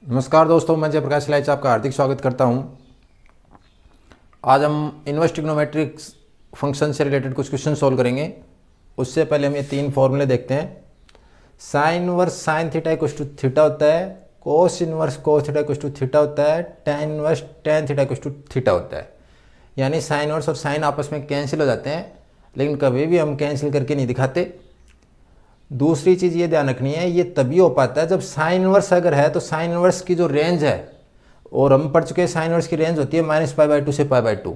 नमस्कार दोस्तों, मैं जयप्रकाश लाइच आपका हार्दिक स्वागत करता हूं। आज हम इन्वर्स ट्रिग्नोमेट्रिक्स फंक्शन से रिलेटेड कुछ क्वेश्चन सॉल्व करेंगे। उससे पहले हम ये तीन फॉर्मूले देखते हैं। Sine inverse sine theta equals to theta होता है, cos inverse cos theta equals to theta होता है, tan inverse tan theta equals to theta होता है। यानी साइन इनवर्स और साइन आपस में कैंसिल हो जाते हैं, लेकिन कभी भी हम कैंसिल करके नहीं दिखाते। दूसरी चीज़ ये ध्यान रखनी है, ये तभी हो पाता है जब साइन इनवर्स अगर है तो साइन इनवर्स की जो रेंज है, और हम पढ़ चुके हैं साइन इनवर्स की रेंज होती है -π/2 से π/2।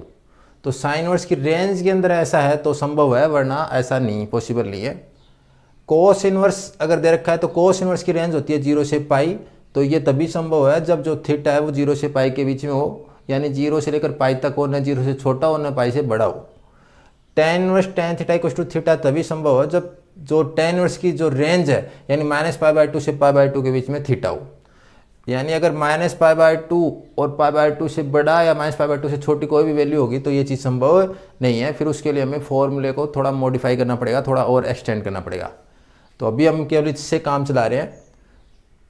तो साइन इनवर्स की रेंज के अंदर ऐसा है तो संभव है, वरना ऐसा नहीं, पॉसिबल नहीं है। कोस इनवर्स अगर दे रखा है तो कोस इनवर्स की रेंज होती है 0 से π, तो ये तभी संभव है जब जो थीटा है वो 0 से π के बीच में हो, यानी 0 से लेकर π तक हो, न 0 से छोटा हो न π से बड़ा हो। Tan inverse tan theta equals to theta तभी संभव है जब जो टेन इनवर्स की जो रेंज है, यानी -π/2 से π/2 के बीच में थीटा हो। यानी अगर -π/2 और π/2 से बड़ा या -π/2 से छोटी कोई भी वैल्यू होगी तो ये चीज़ संभव नहीं है। फिर उसके लिए हमें फॉर्मूले को थोड़ा मॉडिफाई करना पड़ेगा, थोड़ा और एक्सटेंड करना पड़ेगा। तो अभी हम केवल इससे काम चला रहे हैं।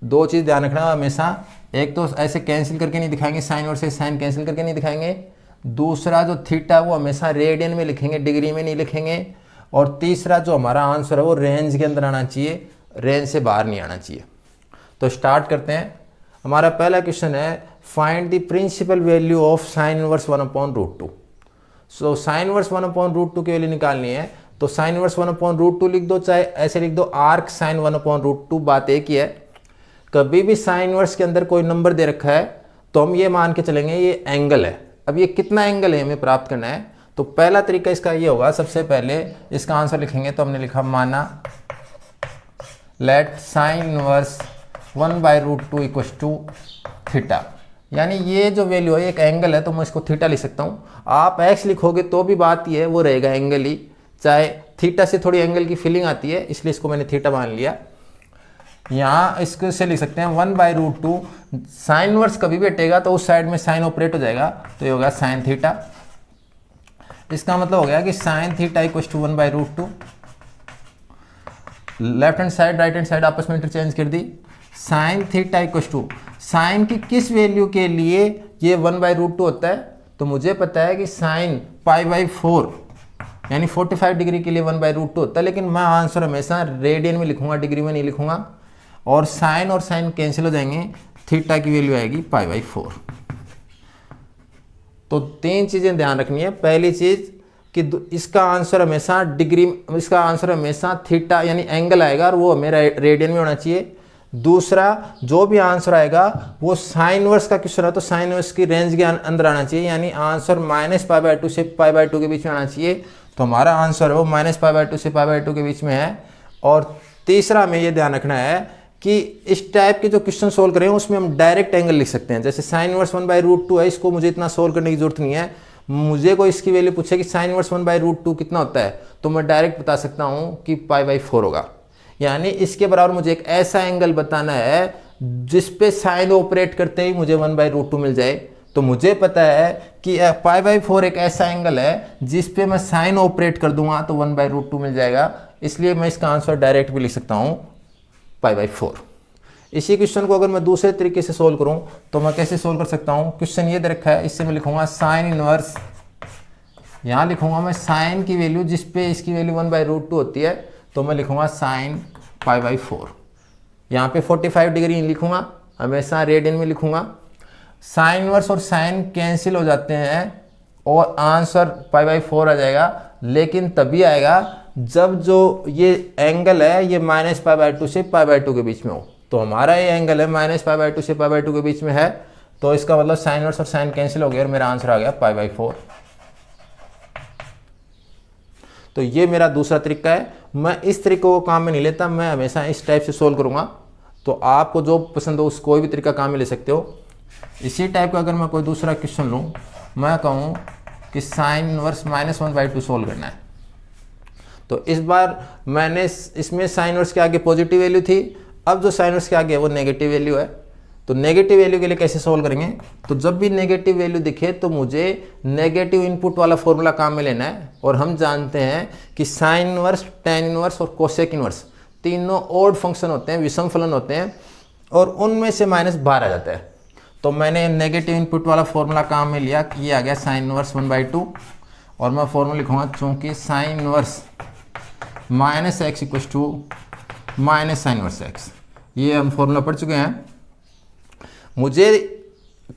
दो चीज़ ध्यान रखना हमेशा, एक तो ऐसे कैंसिल करके नहीं दिखाएंगे, साइन और से साइन कैंसिल करके नहीं दिखाएंगे। दूसरा जो थीटा वो हमेशा रेडियन में लिखेंगे, डिग्री में नहीं लिखेंगे। और तीसरा जो हमारा आंसर है वो रेंज के अंदर आना चाहिए, रेंज से बाहर नहीं आना चाहिए। तो स्टार्ट करते हैं। हमारा पहला क्वेश्चन है, find the principal value of sine inverse 1/√2। So sine inverse 1/√2 की वैल्यू निकालनी है, तो साइन इनवर्स 1/√2 लिख दो, चाहे ऐसे लिख दो आर्क साइन 1/√2। बात एक ही है, कभी भी साइन इनवर्स के अंदर कोई नंबर दे रखा है तो हम ये मान के चलेंगे ये एंगल है। अब ये कितना एंगल है हमें प्राप्त करना है, तो पहला तरीका इसका ये होगा, सबसे पहले इसका आंसर लिखेंगे तो हमने लिखा माना let sine inverse 1/√2 equals to theta. यानी ये जो वैल्यू है एक एंगल है, तो मैं इसको थीटा लिख सकता हूँ। आप एक्स लिखोगे तो भी बात ये है, वो रहेगा एंगल ही, चाहे थीटा से थोड़ी एंगल की फीलिंग आती है, इसलिए इसको मैंने थीटा मान लिया। यहाँ इसको से लिख सकते हैं 1/√2। साइन इनवर्स कभी भी हटेगा तो उस साइड में साइन ऑपरेट हो जाएगा, तो ये होगा साइन थीटा। इसका मतलब हो गया कि sine theta equals to 1/√2। Left hand side right hand side आपस में इंटरचेंज कर दी। Sine theta equals to sine की किस वैल्यू के लिए ये 1/√2 होता है, तो मुझे पता है कि साइन π/4 यानी 45 डिग्री के लिए 1/√2 होता है, लेकिन मैं आंसर हमेशा रेडियन में लिखूंगा, डिग्री में नहीं लिखूंगा। और साइन कैंसिल हो जाएंगे, थीटा की वैल्यू आएगी π/4। तो तीन चीज़ें ध्यान रखनी है। पहली चीज़ कि इसका आंसर हमेशा डिग्री, इसका आंसर हमेशा थीटा यानी एंगल आएगा और वो मेरा रेडियन में होना चाहिए। दूसरा, जो भी आंसर आएगा वो साइन इनवर्स का क्वेश्चन है तो साइन इनवर्स की रेंज के अंदर आना चाहिए, यानी आंसर -π/2 से π/2 के बीच में आना चाहिए। तो हमारा आंसर है वो -π/2 से π/2 के बीच में है। और तीसरा हमें ये ध्यान रखना है कि इस टाइप के जो क्वेश्चन सोल्व करें उसमें हम डायरेक्ट एंगल लिख सकते हैं। जैसे साइन इनवर्स 1/√2 है, इसको मुझे इतना सोल्व करने की जरूरत नहीं है। मुझे कोई इसकी वैल्यू पूछे कि साइन इनवर्स 1/√2 कितना होता है, तो मैं डायरेक्ट बता सकता हूं कि π/4 होगा। यानी इसके बराबर मुझे एक ऐसा एंगल बताना है जिस पे साइन ऑपरेट करते ही मुझे 1/√2 मिल जाए। तो मुझे पता है कि π/4 एक ऐसा एंगल है जिस पे मैं साइन ऑपरेट कर दूंगा तो 1/√2 मिल जाएगा, इसलिए मैं इसका आंसर डायरेक्ट भी लिख सकता हूँ π/4। इसी क्वेश्चन को अगर मैं दूसरे तरीके से सोल्व करूं तो मैं कैसे सोल्व कर सकता हूं। क्वेश्चन ये दे रखा है, इससे मैं लिखूंगा साइन इनवर्स, यहां लिखूंगा मैं साइन की वैल्यू जिस पे इसकी वैल्यू 1/√2 होती है, तो मैं लिखूंगा साइन π/4। यहाँ पे 45 डिग्री लिखूंगा, हमेशा रेडियन में लिखूंगा। साइन इनवर्स और साइन कैंसिल हो जाते हैं और आंसर π/4 आ जाएगा, लेकिन तभी आएगा जब जो ये एंगल है ये -π/2 से π/2 के बीच में हो। तो हमारा ये एंगल है -π/2 से π/2 के बीच में है, तो इसका मतलब साइन इनवर्स और साइन कैंसिल हो गया और मेरा आंसर आ गया π/4। तो ये मेरा दूसरा तरीका है। मैं इस तरीके को काम में नहीं लेता, मैं हमेशा इस टाइप से सोल्व करूंगा। तो आपको जो पसंद हो उस कोई भी तरीका काम में ले सकते हो। इसी टाइप का अगर मैं कोई दूसरा क्वेश्चन लूँ, मैं कहूँ कि साइन इनवर्स -1/2 सोल्व करना है, तो इस बार मैंने इसमें साइन इनवर्स के आगे पॉजिटिव वैल्यू थी, अब जो साइन इनवर्स के आगे है वो नेगेटिव वैल्यू है। तो नेगेटिव वैल्यू के लिए कैसे सोल्व करेंगे, तो जब भी नेगेटिव वैल्यू दिखे तो मुझे नेगेटिव इनपुट वाला फॉर्मूला काम में लेना है। और हम जानते हैं कि साइन इनवर्स, टेन इनवर्स और कोसेक इनवर्स तीनों ऑड फंक्शन होते हैं, विषम फलन होते हैं। और उनमें से -12 आ जाता है। तो मैंने नेगेटिव इनपुट वाला फॉर्मूला काम में लिया कि ये आ गया साइन इनवर्स 1/2 और मैं फॉर्मूला लिखूँगा चूँकि sine inverse -x equals to minus sine inverse x। ये हम फॉर्मूला पढ़ चुके हैं। मुझे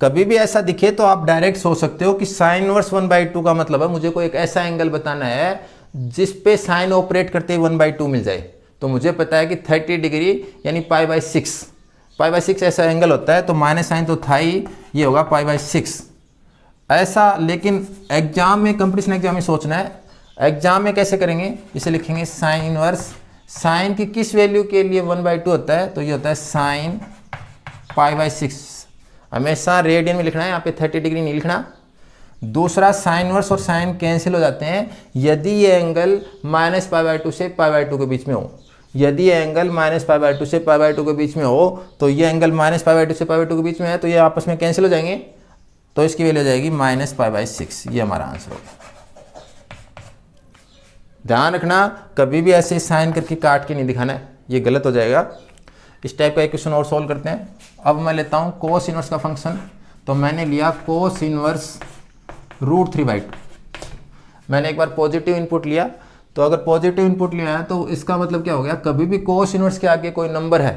कभी भी ऐसा दिखे तो आप डायरेक्ट सोच सकते हो कि साइन इनवर्स 1/2 का मतलब है मुझे कोई एक ऐसा एंगल बताना है जिस पे साइन ऑपरेट करते ही 1/2 मिल जाए। तो मुझे पता है कि 30 डिग्री यानी π/6 ऐसा एंगल होता है। तो माइनस साइन तो था ही, ये होगा π/6 ऐसा। लेकिन एग्जाम में, कंपटीशन एग्जाम में सोचना है, एग्जाम में कैसे करेंगे, इसे लिखेंगे साइन इनवर्स, साइन की किस वैल्यू के लिए 1/2 होता है, तो ये होता है साइन π/6। हमेशा रेडियन में लिखना है, यहाँ पे 30 डिग्री नहीं लिखना। दूसरा साइन इनवर्स और साइन कैंसिल हो जाते हैं यदि ये एंगल -π/2 से π/2 के बीच में हो। यदि ये एंगल -π/2 से π/2 के बीच में हो तो ये एंगल -π/2 से π/2 के बीच में है तो ये आपस में कैंसिल हो जाएंगे, तो इसकी वैल्यू हो जाएगी -π/6। ये हमारा आंसर होगा। ध्यान रखना कभी भी ऐसे साइन करके काट के नहीं दिखाना है, ये गलत हो जाएगा। इस टाइप का एक क्वेश्चन और सॉल्व करते हैं। अब मैं लेता हूँ कोस इनवर्स का फंक्शन। तो मैंने लिया कोस इनवर्स √3/2। मैंने एक बार पॉजिटिव इनपुट लिया, तो अगर पॉजिटिव इनपुट लिया है तो इसका मतलब क्या हो गया, कभी भी कोस इनवर्स के आगे कोई नंबर है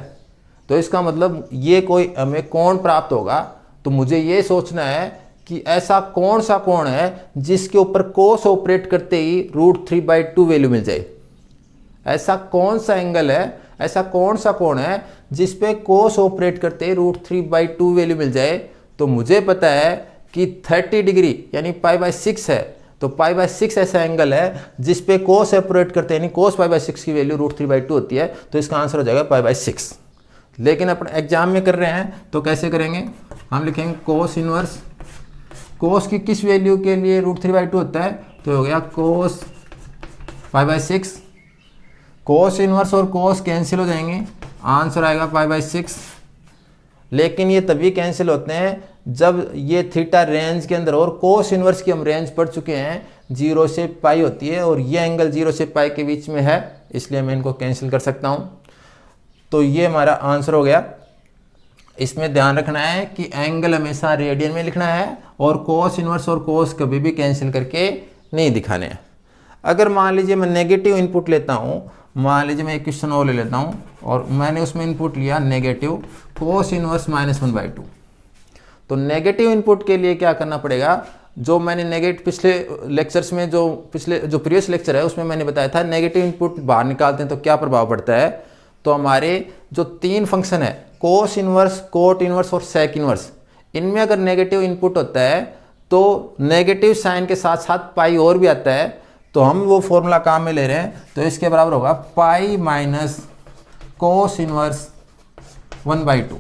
तो इसका मतलब ये कोई हमें कोण प्राप्त होगा। तो मुझे ये सोचना है कि ऐसा कौन सा कोण है जिसके ऊपर कोस ऑपरेट करते ही √3/2 वैल्यू मिल जाए। ऐसा कौन सा एंगल है, ऐसा कौन सा कोण है जिस पे कोस ऑपरेट करते ही √3/2 वैल्यू मिल जाए। तो मुझे पता है कि 30 डिग्री यानी π/6 है, तो π/6 ऐसा एंगल है जिस पे कोस ऑपरेट करते हैं, यानी कोस π/6 की वैल्यू √3/2 होती है। तो इसका आंसर हो जाएगा π/6। लेकिन अपन एग्जाम में कर रहे हैं तो कैसे करेंगे, हम लिखेंगे कोस इनवर्स, कोस की किस वैल्यू के लिए √3/2 होता है, तो हो गया कोस π/6। कोस इनवर्स और कोस कैंसिल हो जाएंगे, आंसर आएगा π/6। लेकिन ये तभी कैंसिल होते हैं जब ये थीटा रेंज के अंदर, और कोस इनवर्स की हम रेंज पढ़ चुके हैं 0 से पाई होती है और ये एंगल 0 से पाई के बीच में है, इसलिए मैं इनको कैंसिल कर सकता हूँ। तो ये हमारा आंसर हो गया। इसमें ध्यान रखना है कि एंगल हमेशा रेडियन में लिखना है और कोस इनवर्स और कोस कभी भी कैंसिल करके नहीं दिखाने हैं। अगर मान लीजिए मैं नेगेटिव इनपुट लेता हूँ, मान लीजिए मैं एक क्वेश्चन और ले लेता हूँ और मैंने उसमें इनपुट लिया नेगेटिव कोस इनवर्स -1/2। तो नेगेटिव इनपुट के लिए क्या करना पड़ेगा, जो मैंने नेगेटिव पिछले लेक्चर्स में जो प्रीवियस लेक्चर है उसमें मैंने बताया था, नेगेटिव इनपुट बाहर निकालते हैं तो क्या प्रभाव पड़ता है। तो हमारे जो 3 फंक्शन है कोस इनवर्स, कोट इनवर्स और सेक इनवर्स, इनमें अगर नेगेटिव इनपुट होता है तो नेगेटिव साइन के साथ साथ पाई और भी आता है। तो हम वो फॉर्मूला काम में ले रहे हैं, तो इसके बराबर होगा pi minus cos inverse 1/2,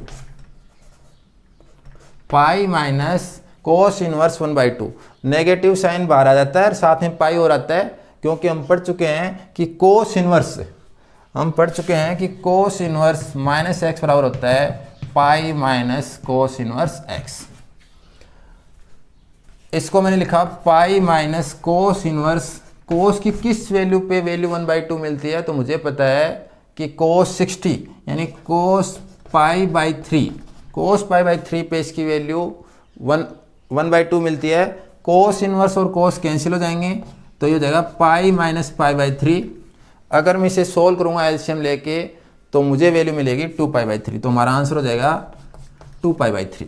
pi minus cos inverse 1/2। Negative sine बाहर आ जाता है और साथ में पाई और आता है, क्योंकि हम पढ़ चुके हैं कि कोस इनवर्स -x बराबर होता है पाई माइनस कोस इनवर्स x। इसको मैंने लिखा पाई माइनस कोस इनवर्स, कोस की किस वैल्यू पे वैल्यू 1/2 मिलती है, तो मुझे पता है कि कोस 60 यानी कोस π/3, कोस π/3 पे इसकी वैल्यू 1/2 मिलती है। कोस इनवर्स और कोस कैंसिल हो जाएंगे, तो ये हो जाएगा पाई माइनस π/3। अगर मैं इसे सोल्व करूंगा एलसीएम लेके तो मुझे वैल्यू मिलेगी 2π/3। तो हमारा आंसर हो जाएगा 2π/3।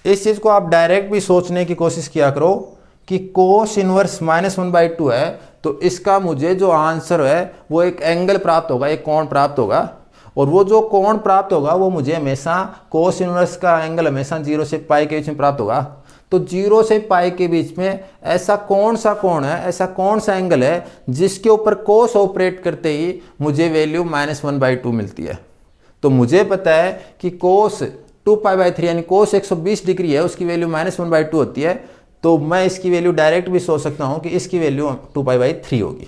इस चीज़ को आप डायरेक्ट भी सोचने की कोशिश किया करो कि कोस इनवर्स -1/2 है, तो इसका मुझे जो आंसर है वो एक एंगल प्राप्त होगा, एक कोण प्राप्त होगा, और वो जो कोण प्राप्त होगा वो मुझे हमेशा कोस इनवर्स का एंगल हमेशा 0 से पाई के बीच में प्राप्त होगा। तो 0 से पाई के बीच में ऐसा कौन सा कोण है, ऐसा कौन सा एंगल है जिसके ऊपर कोस ऑपरेट करते ही मुझे वैल्यू -1/2 मिलती है। तो मुझे पता है कि कोस 2π/3 यानी कोस 120 डिग्री है, उसकी वैल्यू -1/2 होती है। तो मैं इसकी वैल्यू डायरेक्ट भी सोच सकता हूँ कि इसकी वैल्यू 2π/3 होगी।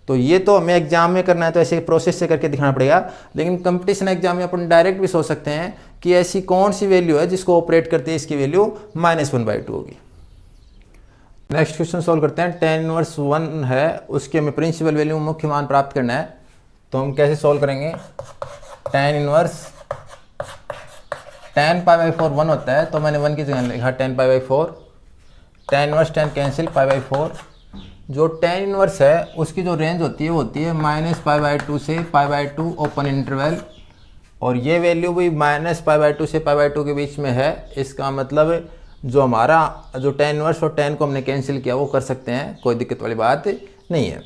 तो ये तो हमें एग्जाम में करना है तो ऐसे प्रोसेस से करके दिखाना पड़ेगा, लेकिन कंपटीशन एग्जाम में अपन डायरेक्ट भी सोच सकते हैं कि ऐसी कौन सी वैल्यू है जिसको ऑपरेट करते हैं इसकी वैल्यू -1/2 होगी। नेक्स्ट क्वेश्चन सॉल्व करते हैं। tan इनवर्स 1 है, उसके हमें प्रिंसिपल वैल्यू मुख्य मान प्राप्त करना है। तो हम कैसे सॉल्व करेंगे, ten inverse ten pi by 4 1 होता है, तो मैंने 1 की जगह लिखा ten pi by 4। Ten inverse ten cancel, pi by 4। जो टेन इनवर्स है उसकी जो रेंज होती है वो होती है माइनस पाई बाई 2 से पाई बाई 2 ओपन इंटरवल, और ये वैल्यू भी माइनस पाई बाई 2 से पाई बाई 2 के बीच में है। इसका मतलब जो हमारा जो टेन इनवर्स और टेन को हमने कैंसिल किया वो कर सकते हैं, कोई दिक्कत वाली बात नहीं है।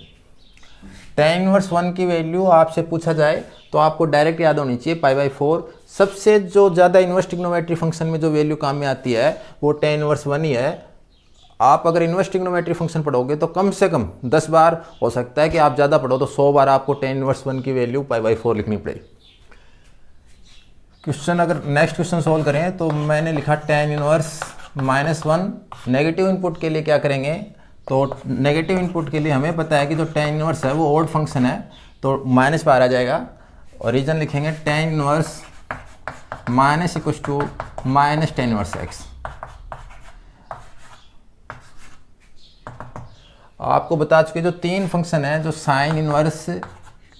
टेन इनवर्स 1 की वैल्यू आपसे पूछा जाए तो आपको डायरेक्ट याद होनी चाहिए पाई बाई 4। सबसे जो ज़्यादा इन्वर्स ट्रिग्नोमेट्री फंक्शन में जो वैल्यू काम में आती है वो टेन इनवर्स 1 ही है। आप अगर इन्वर्स ट्रिग्नोमेट्री फंक्शन पढ़ोगे तो कम से कम 10 बार, हो सकता है कि आप ज़्यादा पढ़ो तो 100 बार आपको टेन इनवर्स 1 की वैल्यू पाई बाई 4 लिखनी पड़ेगी। क्वेश्चन अगर नेक्स्ट क्वेश्चन सोल्व करें तो मैंने लिखा टेन इनवर्स -1। नेगेटिव इनपुट के लिए क्या करेंगे, तो नेगेटिव इनपुट के लिए हमें पता है कि जो टेन इनवर्स है वो ओड फंक्शन है, तो माइनस बाहर आ जाएगा और रीजन लिखेंगे tan inverse minus equal to minus tan inverse X. आपको बता चुके जो तीन फंक्शन है, जो साइन इनवर्स,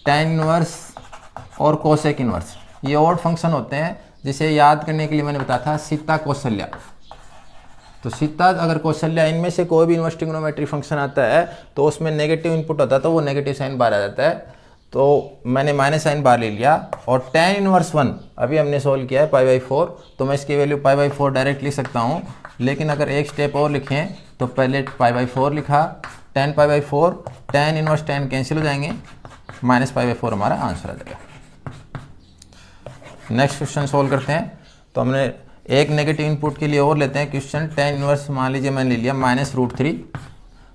टेन इनवर्स और कोसेक इनवर्स, ये ओड फंक्शन होते हैं। जिसे याद करने के लिए मैंने बताया था सीता कौशल्या। तो सीता अगर कौशल्या इनमें से कोई भी इन्वर्स ट्रिग्नोमेट्री फंक्शन आता है तो उसमें नेगेटिव इनपुट होता है तो वो नेगेटिव साइन बाहर आ जाता है, तो मैंने माइनस साइन बाहर ले लिया। और टेन इनवर्स 1 अभी हमने सोल्व किया है पाई बाई 4, तो मैं इसकी वैल्यू पाई बाई 4 डायरेक्ट लिख सकता हूँ। लेकिन अगर एक स्टेप और लिखें तो पहले पाई बाई 4 लिखा, ten pi by 4, ten inverse ten cancel हो जाएंगे, माइनस पाई बाई 4 हमारा आंसर आ जाएगा। नेक्स्ट क्वेश्चन सोल्व करते हैं। तो हमने एक नेगेटिव इनपुट के लिए और लेते हैं क्वेश्चन। टेन इनवर्स मान लीजिए मैंने ले लिया -√3,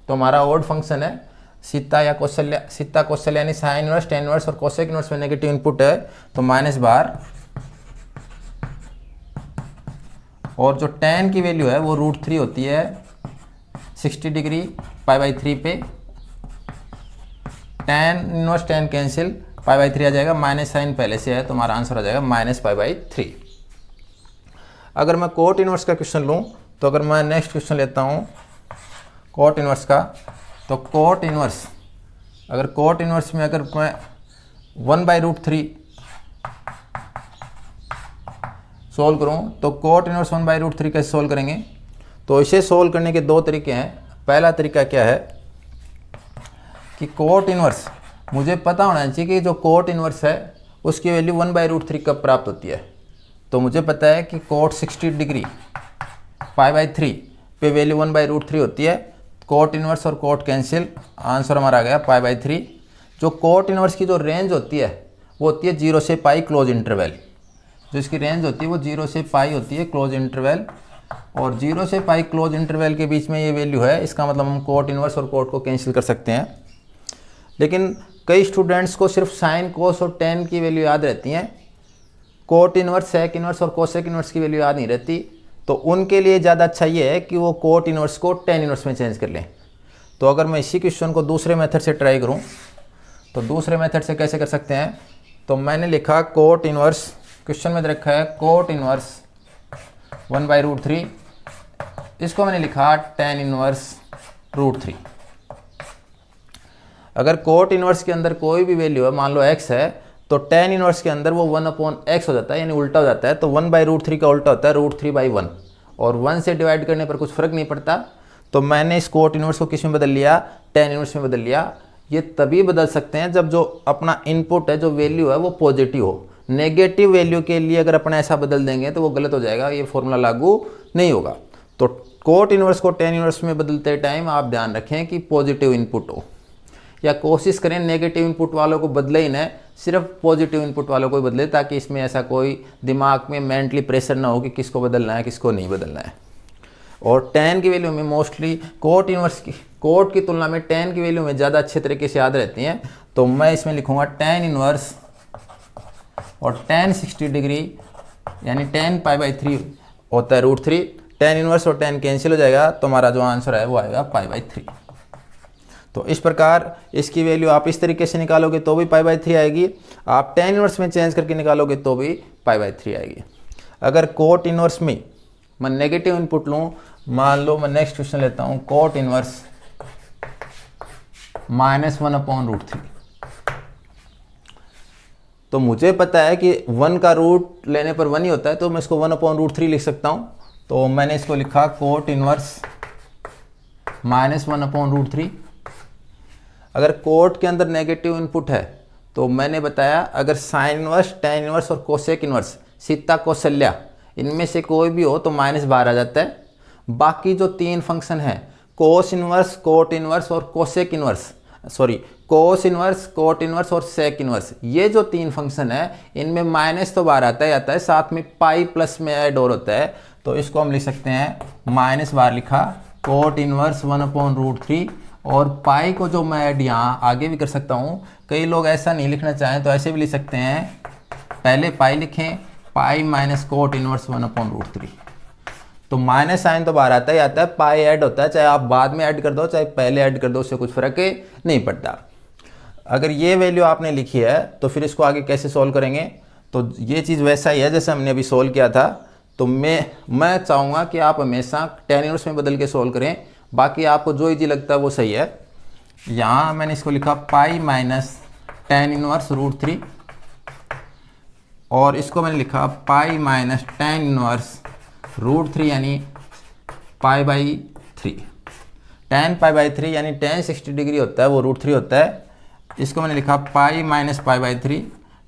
तो हमारा ओड फंक्शन है सीता या कौशल्या। सीता कौशल्या यानी साइन इनवर्स, टेन इनवर्स और कोसेक इनवर्स में नेगेटिव इनपुट है तो माइनस बार, और जो टेन की वैल्यू है वो √3 होती है 60 डिग्री पाई बाई 3 पे। Ten inverse ten cancel, pi by 3 आ जाएगा, माइनस साइन पहले से है तो हमारा आंसर आ जाएगा माइनस पाई बाई 3। अगर मैं कोट इनवर्स का क्वेश्चन लूँ तो अगर मैं नेक्स्ट क्वेश्चन लेता हूँ कोट इनवर्स का, तो कोट इनवर्स, अगर कोट इनवर्स में अगर मैं 1/√3 सोल्व करूँ तो कोट इनवर्स 1/√3 कैसे सोल्व करेंगे, तो इसे सोल्व करने के दो तरीके हैं। पहला तरीका क्या है कि कोट इनवर्स, मुझे पता होना चाहिए कि जो कोट इनवर्स है उसकी वैल्यू 1/√3 कब प्राप्त होती है। तो मुझे पता है कि कोट 60 डिग्री पाई बाई 3 पे वैल्यू 1/√3 होती है। कोट इनवर्स और कोट कैंसिल, आंसर हमारा आ गया पाई बाई 3। जो कोट इनवर्स की जो रेंज होती है वो होती है 0 से पाई क्लोज इंटरवल। जो इसकी रेंज होती है वो 0 से पाई होती है क्लोज इंटरवल, और 0 से पाई क्लोज इंटरवल के बीच में ये वैल्यू है। इसका मतलब हम कोट इनवर्स और कोट को कैंसिल कर सकते हैं। लेकिन कई स्टूडेंट्स को सिर्फ साइन, कोस और टेन की वैल्यू याद रहती हैं, कोट इनवर्स, सेक इनवर्स और कोसेक इनवर्स की वैल्यू याद नहीं रहती। तो उनके लिए ज़्यादा अच्छा ये है कि वो कोट इनवर्स को टेन इनवर्स में चेंज कर लें। तो अगर मैं इसी क्वेश्चन को दूसरे मेथड से ट्राई करूं तो दूसरे मेथड से कैसे कर सकते हैं, तो मैंने लिखा कोट इनवर्स, क्वेश्चन में रखा है कोट इनवर्स 1/√3, इसको मैंने लिखा टेन इनवर्स √3। अगर कोट इनवर्स के अंदर कोई भी वैल्यू है, मान लो x है, तो टेन इनवर्स के अंदर वो 1/x हो जाता है, यानी उल्टा हो जाता है। तो 1/√3 का उल्टा होता है √3/1, और 1 से डिवाइड करने पर कुछ फर्क नहीं पड़ता। तो मैंने इस कोट इनवर्स को किस में बदल लिया, टेन इनवर्स में बदल लिया। ये तभी बदल सकते हैं जब जो अपना इनपुट है, जो वैल्यू है वो पॉजिटिव हो। नेगेटिव वैल्यू के लिए अगर अपना ऐसा बदल देंगे तो वो गलत हो जाएगा, ये फॉर्मूला लागू नहीं होगा। तो कोट इनवर्स को टेन इनवर्स में बदलते टाइम आप ध्यान रखें कि पॉजिटिव इनपुट हो, या कोशिश करें नेगेटिव इनपुट वालों को बदले ही ना, सिर्फ पॉजिटिव इनपुट वालों को ही बदले, ताकि इसमें ऐसा कोई दिमाग में मेंटली प्रेशर ना हो कि किसको बदलना है किसको नहीं बदलना है। और टेन की वैल्यू में मोस्टली कोट इनवर्स की, कोट की तुलना में टेन की वैल्यू में ज़्यादा अच्छे तरीके से याद रहती हैं। तो मैं इसमें लिखूँगा टेन इनवर्स और टेन 60 डिग्री, यानी 10 पाई बाई 3 होता है √3। टेन इनवर्स और 10 कैंसिल हो जाएगा, तो हमारा जो आंसर है वो आएगा पाई बाई 3। तो इस प्रकार इसकी वैल्यू आप इस तरीके से निकालोगे तो भी पाई बाई 3 आएगी, आप टेन इनवर्स में चेंज करके निकालोगे तो भी पाई बाई 3 आएगी। अगर कोट इनवर्स में मैं नेगेटिव इनपुट लूँ, मान लो मैं नेक्स्ट क्वेश्चन लेता हूँ कोट इनवर्स -1/√3। तो मुझे पता है कि 1 का रूट लेने पर 1 ही होता है, तो मैं इसको 1/√3 लिख सकता हूँ। तो मैंने इसको लिखा कोट इनवर्स -1/√3। अगर कोट के अंदर नेगेटिव इनपुट है तो मैंने बताया अगर साइन इनवर्स, टेन इनवर्स और कोसेक इनवर्स, सीता कौशल्या, इनमें से कोई भी हो तो -12 आ जाता है। बाकी जो 3 फंक्शन है कोस इनवर्स, कोट इनवर्स और cosec inverse, cos inverse, cot inverse और सेक इनवर्स, ये जो 3 फंक्शन है इनमें माइनस तो बार आता है, साथ में पाई प्लस में ऐड और होता है। तो इसको हम लिख सकते हैं -12 लिखा कोट इनवर्स 1/√3, और पाई को जो मैं ऐड यहाँ आगे भी कर सकता हूँ। कई लोग ऐसा नहीं लिखना चाहें तो ऐसे भी लिख सकते हैं, पहले पाई लिखें, पाई माइनस कोट इनवर्स 1/√3। तो माइनस साइन तो बाहर आता है, पाई ऐड होता है, चाहे आप बाद में ऐड कर दो चाहे पहले ऐड कर दो, उससे कुछ फर्क नहीं पड़ता। अगर ये वैल्यू आपने लिखी है तो फिर इसको आगे कैसे सोल्व करेंगे? तो ये चीज़ वैसा ही है जैसे हमने अभी सोल्व किया था। तो मैं चाहूँगा कि आप हमेशा टेन इनवर्स में बदल के सोल्व करें, बाकी आपको जो इजी लगता है वो सही है। यहाँ मैंने इसको लिखा पाई माइनस टेन इनवर्स √3, और इसको मैंने लिखा पाई माइनस टेन इनवर्स √3 यानी π/3। tan π/3 यानी tan 60 डिग्री होता है, वो √3 होता है। इसको मैंने लिखा pi minus π/3,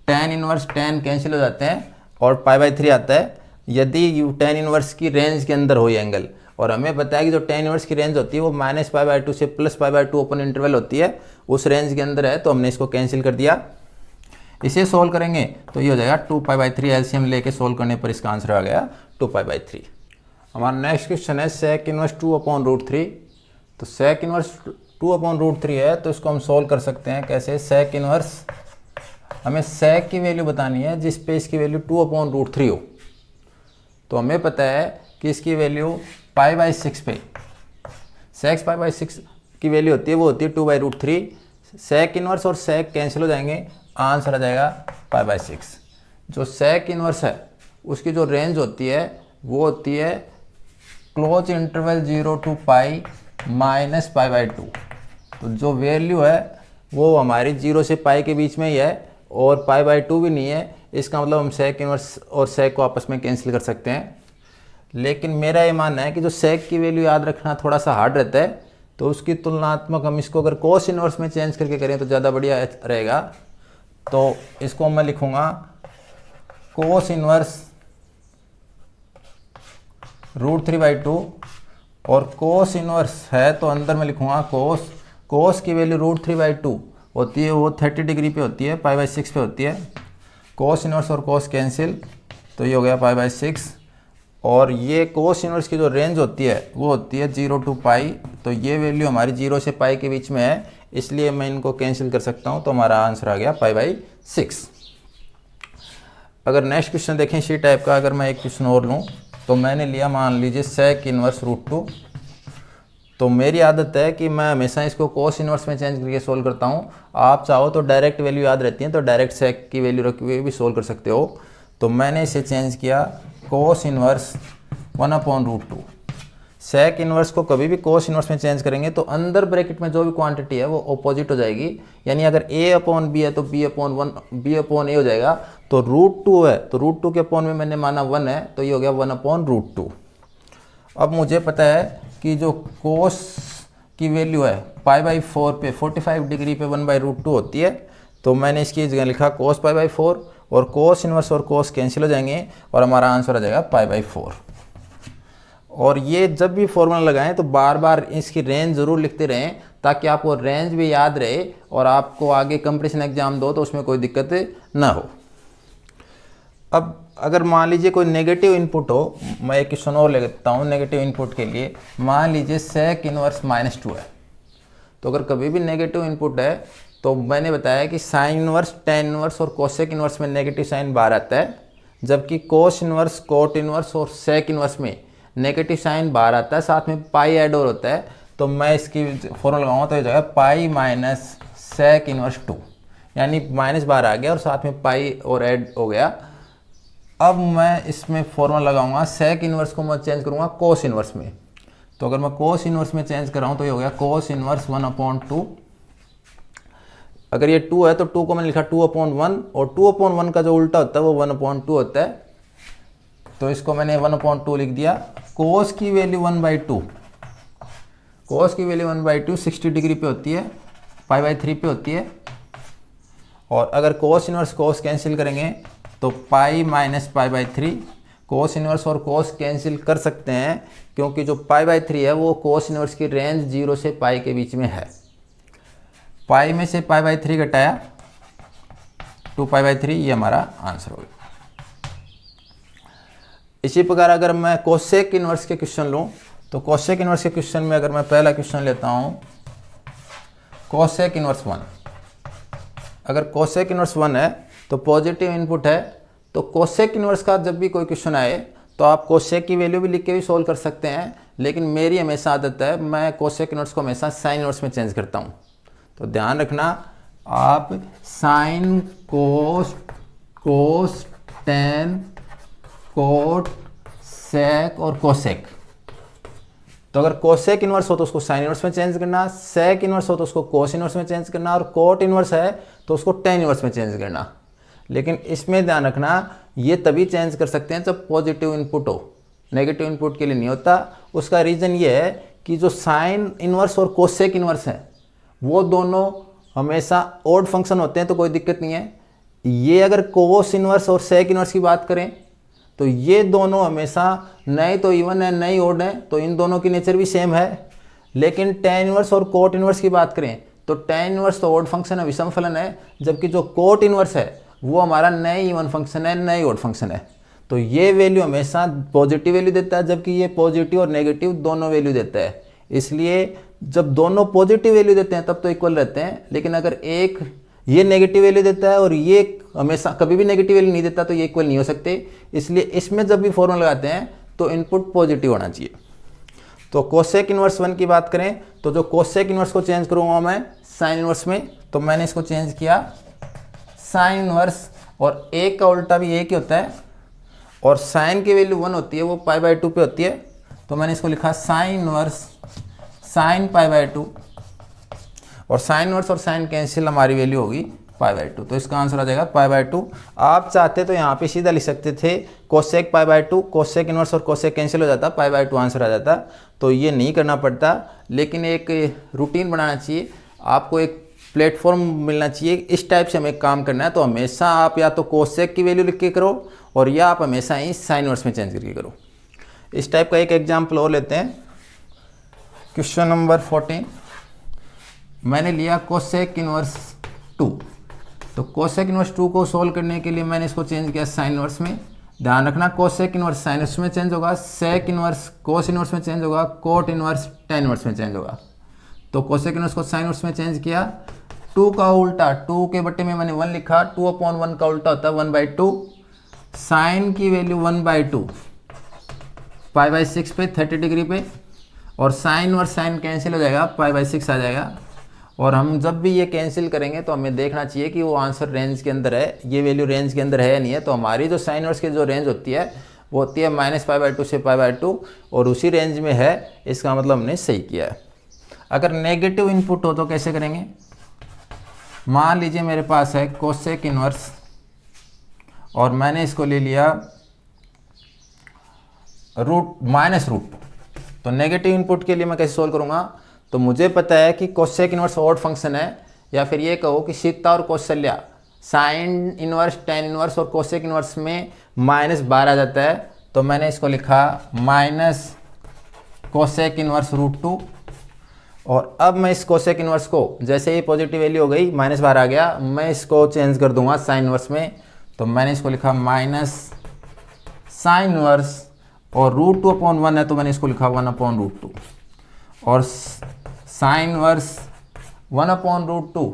tan inverse tan cancel हो जाते हैं और π/3 आता है यदि tan इनवर्स की रेंज के अंदर हो ये एंगल। और हमें पता है कि जो tan इनवर्स की रेंज होती है वो -π/2 से +π/2 ओपन इंटरवल होती है, उस रेंज के अंदर है, तो हमने इसको कैंसिल कर दिया। इसे सोल्व करेंगे तो ये हो जाएगा 2π/3, एलसीएम लेके सोल्व करने पर इसका आंसर आ गया 2π/3। हमारा नेक्स्ट क्वेश्चन है सेक इनवर्स 2/√3। तो सेक इनवर्स 2/√3 है, तो इसको हम सोल्व कर सकते हैं कैसे? सेक इनवर्स, हमें सेक की वैल्यू बतानी है जिस पे इसकी वैल्यू 2/√3 हो। तो हमें पता है कि इसकी वैल्यू π/6 पे, सेक π/6 की वैल्यू होती है, वो होती है 2/√3। सेक इनवर्स और सेक कैंसिल हो जाएंगे, आंसर आ जाएगा π/6। जो सेक इनवर्स है उसकी जो रेंज होती है वो होती है क्लोज इंटरवल 0 to π माइनस π/2। तो जो वैल्यू है वो हमारी 0 से π के बीच में ही है और π/2 भी नहीं है। इसका मतलब हम सेक इनवर्स और सेक को आपस में कैंसिल कर सकते हैं। लेकिन मेरा ये मानना है कि जो सेक की वैल्यू याद रखना थोड़ा सा हार्ड रहता है, तो उसकी तुलनात्मक हम इसको अगर कोस इनवर्स में चेंज करके करें तो ज़्यादा बढ़िया रहेगा। तो इसको मैं लिखूँगा कोस इनवर्स √3/2, और कोस इनवर्स है तो अंदर मैं लिखूँगा कोस की वैल्यू √3/2 होती है, वो 30 डिग्री पे होती है, π/6 पे होती है। कोस इनवर्स और कोस कैंसिल, तो ये हो गया π/6। और ये कोस इनवर्स की जो रेंज होती है वो होती है 0 to π, तो ये वैल्यू हमारी 0 से π के बीच में है, इसलिए मैं इनको कैंसिल कर सकता हूँ। तो हमारा आंसर आ गया π/6। अगर नेक्स्ट क्वेश्चन देखें इसी टाइप का, अगर मैं एक क्वेश्चन और लूँ, तो मैंने लिया मान लीजिए सेक इनवर्स √2। तो मेरी आदत है कि मैं हमेशा इसको कोस इनवर्स में चेंज करके सोल्व करता हूँ। आप चाहो तो डायरेक्ट वैल्यू याद रहती है तो डायरेक्ट सेक की वैल्यू रखे हुए भी सोल्व कर सकते हो। तो मैंने इसे चेंज किया कोस इनवर्स 1/√2। सेक इनवर्स को कभी भी कोस इनवर्स में चेंज करेंगे तो अंदर ब्रैकेट में जो भी क्वांटिटी है वो अपोजिट हो जाएगी, यानी अगर a/b है तो b/a हो जाएगा। तो √2 है तो √2 के अपॉन में मैंने माना 1 है, तो ये हो गया 1/√2। अब मुझे पता है कि जो कोस की वैल्यू है π/4 पे 45 डिग्री पे 1/√2 होती है, तो मैंने इसकी जगह लिखा कोस π/4, और कोस इनवर्स और कोस कैंसिल हो जाएंगे और हमारा आंसर आ जाएगा π/4। और ये जब भी फॉर्मूला लगाएं तो बार बार इसकी रेंज ज़रूर लिखते रहें ताकि आपको रेंज भी याद रहे और आपको आगे कंपटीशन एग्जाम दो तो उसमें कोई दिक्कत ना हो। अब अगर मान लीजिए कोई नेगेटिव इनपुट हो, मैं एक क्वेश्चन और लेता हूँ नेगेटिव इनपुट के लिए। मान लीजिए सेक इनवर्स -2 है, तो अगर कभी भी नेगेटिव इनपुट है तो मैंने बताया कि साइन इनवर्स, टेन इनवर्स और कोसेक इनवर्स में नेगेटिव साइन बाहर आता है, जबकि कोस इनवर्स, कोट इनवर्स और सेक इनवर्स में नेगेटिव साइन बाहर आता है, साथ में पाई ऐड और होता है। तो मैं इसकी फॉर्मूला लगाऊंगा तो ये जाएगा पाई माइनस सेक इनवर्स 2, यानी माइनस बाहर आ गया और साथ में पाई और ऐड हो गया। अब मैं इसमें फॉर्मूला लगाऊंगा, सेक इनवर्स को मैं चेंज करूंगा कोस इनवर्स में। तो अगर मैं कोस इनवर्स में चेंज कर रहा हूँ तो ये हो गया कोस इनवर्स 1/2। अगर ये 2 है तो 2 को मैंने लिखा 2/1 और 2/1 का जो उल्टा होता है वो 1/2 होता है, तो इसको मैंने 1/2 लिख दिया। कोस की वैल्यू 1/2, कोस की वैल्यू 1/2 60 डिग्री पे होती है, π/3 पे होती है। और अगर कोस इनवर्स कोस कैंसिल करेंगे तो पाई माइनस π/3, कोस इनवर्स और कोस कैंसिल कर सकते हैं क्योंकि जो π/3 है वो कोस इनवर्स की रेंज 0 से पाई के बीच में है। पाई में से π/3 घटाया 2π/3, ये हमारा आंसर हो गया। इसी प्रकार अगर मैं कोसेक इनवर्स के क्वेश्चन लूँ तो कोसेक इनवर्स के क्वेश्चन में अगर मैं पहला क्वेश्चन लेता हूँ कोसेक इनवर्स 1, अगर कोसेक इनवर्स 1 है तो पॉजिटिव इनपुट है, तो कोसेक इनवर्स का जब भी कोई क्वेश्चन आए तो आप कोसेक की वैल्यू भी लिख के भी सोल्व कर सकते हैं, लेकिन मेरी हमेशा आदत है मैं कोसेक इनवर्स को हमेशा साइन इनवर्स में चेंज करता हूँ। तो ध्यान रखना आप sine cos, cos tan, cot, sec और कोसेक। तो अगर कोसेक इनवर्स हो तो उसको साइन इनवर्स में चेंज करना, सेक इनवर्स हो तो उसको कोस इनवर्स में चेंज करना, और कोट इनवर्स है तो उसको टेन इनवर्स में चेंज करना। लेकिन इसमें ध्यान रखना ये तभी चेंज कर सकते हैं जब पॉजिटिव इनपुट हो, नेगेटिव इनपुट के लिए नहीं होता। उसका रीज़न ये है कि जो साइन इनवर्स और कोसेक इनवर्स है वो दोनों हमेशा ऑड फंक्शन होते हैं, तो कोई दिक्कत नहीं है। ये अगर कोस इनवर्स और सेक इनवर्स की बात करें तो ये दोनों हमेशा नए तो इवन है नए ऑड है, तो इन दोनों की नेचर भी सेम है। लेकिन टेन इनवर्स और कोट इनवर्स की बात करें तो टेन इनवर्स तो ऑड फंक्शन है, विषम फलन है, जबकि जो कोट इनवर्स है वो हमारा नए इवन फंक्शन है, नए ऑड फंक्शन है। तो ये वैल्यू हमेशा पॉजिटिव वैल्यू देता है, जबकि ये पॉजिटिव और नेगेटिव दोनों वैल्यू देता है। इसलिए जब दोनों पॉजिटिव वैल्यू देते हैं तब तो इक्वल रहते हैं, लेकिन अगर एक ये नेगेटिव वैल्यू देता है और ये हमेशा कभी भी नेगेटिव वैल्यू नहीं देता तो ये इक्वल नहीं हो सकते। इसलिए इसमें जब भी फॉर्मूला लगाते हैं तो इनपुट पॉजिटिव होना चाहिए। तो कोसेक इनवर्स 1 की बात करें तो जो कोसेक इनवर्स को चेंज करूँगा मैं साइन इनवर्स में, तो मैंने इसको चेंज किया साइन इनवर्स, और एक का उल्टा भी एक ही होता है, और साइन की वैल्यू 1 होती है वो π/2 पे होती है, तो मैंने इसको लिखा साइन इनवर्स साइन π/2, और साइन इनवर्स और साइन कैंसिल हमारी वैल्यू होगी π/2, तो इसका आंसर आ जाएगा π/2। आप चाहते तो यहाँ पे सीधा लिख सकते थे कोसेक π/2, कोसेक इनवर्स और कोसेक कैंसिल हो जाता, π/2 आंसर आ जाता, तो ये नहीं करना पड़ता। लेकिन एक रूटीन बनाना चाहिए, आपको एक प्लेटफॉर्म मिलना चाहिए, इस टाइप से हमें काम करना है। तो हमेशा आप या तो कोसेक की वैल्यू लिख के करो और या आप हमेशा ही साइन इनवर्स में चेंज करके करो। इस टाइप का एक एग्जाम्पल और लेते हैं। क्वेश्चन नंबर 14 मैंने लिया कोसेक इनवर्स 2, तो कोसेक इनवर्स 2 को सोल्व करने के लिए मैंने इसको चेंज किया साइन इनवर्स में। ध्यान रखना कोसेक इनवर्स साइन इनवर्स में चेंज होगा, सेक इनवर्स कोस इनवर्स में चेंज होगा, कोट इनवर्स टेन इनवर्स में चेंज होगा। तो कोसेक इनवर्स को साइन इनवर्स में चेंज किया, 2 का उल्टा 2 के बट्टे में मैंने 1 लिखा, 2/1 का उल्टा होता है 1/2, साइन की वैल्यू 1/2 π/6 पे 30 डिग्री पे, और साइन और साइन कैंसिल हो जाएगा, π/6 आ जाएगा। और हम जब भी ये कैंसिल करेंगे तो हमें देखना चाहिए कि वो आंसर रेंज के अंदर है, ये वैल्यू रेंज के अंदर है या नहीं है। तो हमारी जो साइन इनवर्स की जो रेंज होती है वो होती है -π/2 से π/2, और उसी रेंज में है, इसका मतलब हमने सही किया है। अगर नेगेटिव इनपुट हो तो कैसे करेंगे? मान लीजिए मेरे पास है कोसेक इनवर्स और मैंने इसको ले लिया -√2, तो नेगेटिव इनपुट के लिए मैं कैसे सोल्व करूंगा? तो मुझे पता है कि कोसेक इनवर्स ऑड फंक्शन है, या फिर ये कहो कि सीता और Kaushalya sign inverse tan inverse और कोसेक इनवर्स में -12 आ जाता है। तो मैंने इसको लिखा माइनस कोसेक इनवर्स √2, और अब मैं इस कोसेक इनवर्स को जैसे ही पॉजिटिव वैल्यू हो गई -12 आ गया, मैं इसको चेंज कर दूंगा साइन इनवर्स में। तो मैंने इसको लिखा माइनस साइन इनवर्स, और √2/1 है तो मैंने इसको लिखा 1/√2, और साइन इनवर्स 1/√2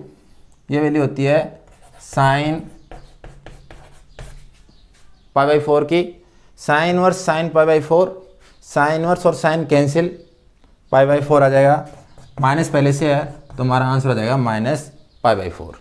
ये वैल्यू होती है साइन π/4 की। Sine inverse sine π/4, sine inverse और साइन कैंसिल, π/4 आ जाएगा, माइनस पहले से है तो हमारा आंसर आ जाएगा -π/4।